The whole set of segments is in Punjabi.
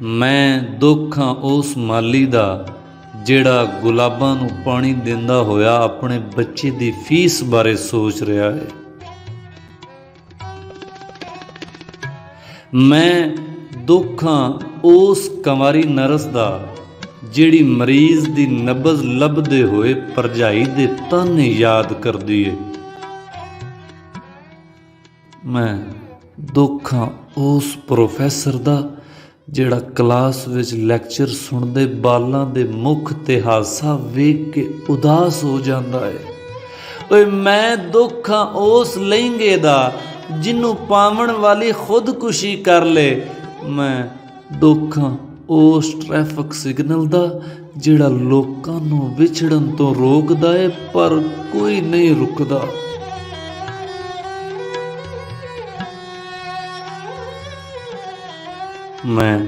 ਮੈਂ ਦੁੱਖ ਹਾਂ ਉਸ ਮਾਲੀ ਦਾ ਜਿਹੜਾ ਗੁਲਾਬਾਂ ਨੂੰ ਪਾਣੀ ਦਿੰਦਾ ਹੋਇਆ ਆਪਣੇ ਬੱਚੇ ਦੀ ਫੀਸ ਬਾਰੇ ਸੋਚ ਰਿਹਾ ਹੈ। ਮੈਂ ਦੁੱਖ ਹਾਂ ਉਸ ਕੰਵਾਰੀ ਨਰਸ ਦਾ ਜਿਹੜੀ ਮਰੀਜ਼ ਦੀ ਨਬਜ਼ ਲੱਭਦੇ ਹੋਏ ਭਰਜਾਈ ਦੇ ਤਾਨੇ ਯਾਦ ਕਰਦੀ ਏ। ਮੈਂ ਦੁੱਖ ਹਾਂ ਉਸ ਪ੍ਰੋਫੈਸਰ ਦਾ ਜਿਹੜਾ ਕਲਾਸ ਵਿੱਚ ਲੈਕਚਰ ਸੁਣਦੇ ਬਾਲਾਂ ਦੇ ਮੁੱਖ ਤੇ ਹਾਸਾ ਵੇਖ ਕੇ ਉਦਾਸ ਹੋ ਜਾਂਦਾ ਹੈ। ਓਏ ਮੈਂ ਦੁੱਖ ਹਾਂ ਉਸ ਲਹਿੰਗੇ ਦਾ ਜਿਹਨੂੰ ਪਾਵਣ ਵਾਲੀ ਖੁਦਕੁਸ਼ੀ ਕਰ ਲੇ। ਮੈਂ ਦੁੱਖ ਹਾਂ ਉਸ ਟ੍ਰੈਫਿਕ ਸਿਗਨਲ ਦਾ ਜਿਹੜਾ ਲੋਕਾਂ ਨੂੰ ਵਿਛੜਨ ਤੋਂ ਰੋਕਦਾ ਹੈ ਪਰ ਕੋਈ ਨਹੀਂ ਰੁਕਦਾ। ਮੈਂ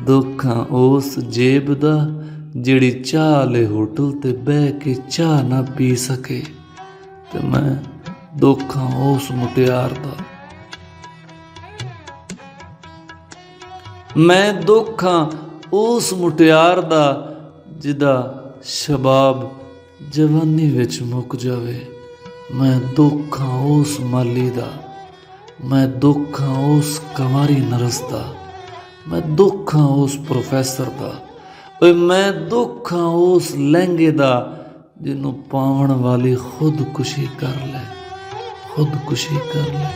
ਦੁੱਖ ਹਾਂ ਉਸ ਜੇਬ ਦਾ ਜਿਹੜੀ ਚਾਹ ਵਾਲੇ ਹੋਟਲ ਤੇ ਬਹਿ ਕੇ ਚਾਹ ਨਾ ਪੀ ਸਕੇ। ਤੇ ਮੈਂ ਦੁੱਖ ਹਾਂ ਉਸ ਮੁਟਿਆਰ ਦਾ। ਮੈਂ ਦੁੱਖ ਹਾਂ ਉਸ ਮੁਟਿਆਰ ਦਾ ਜਿਹਦਾ ਸ਼ਬਾਬ ਜਵਾਨੀ ਵਿੱਚ ਮੁੱਕ ਜਾਵੇ। ਮੈਂ ਦੁੱਖ ਹਾਂ ਉਸ ਮਾਲੀ ਦਾ। ਮੈਂ ਦੁੱਖ ਹਾਂ ਉਸ ਕੰਵਾਰੀ ਨਰਸ ਦਾ। ਮੈਂ ਦੁੱਖ ਹਾਂ ਉਸ ਪ੍ਰੋਫੈਸਰ ਦਾ। ਓਏ ਮੈਂ ਦੁੱਖ ਹਾਂ ਉਸ ਲਹਿੰਗੇ ਦਾ ਜਿਹਨੂੰ ਪਾਵਣ ਵਾਲੀ ਖੁਦਕੁਸ਼ੀ ਕਰ ਲੈ। ਖੁਦਕੁਸ਼ੀ ਕਰ ਲੈ।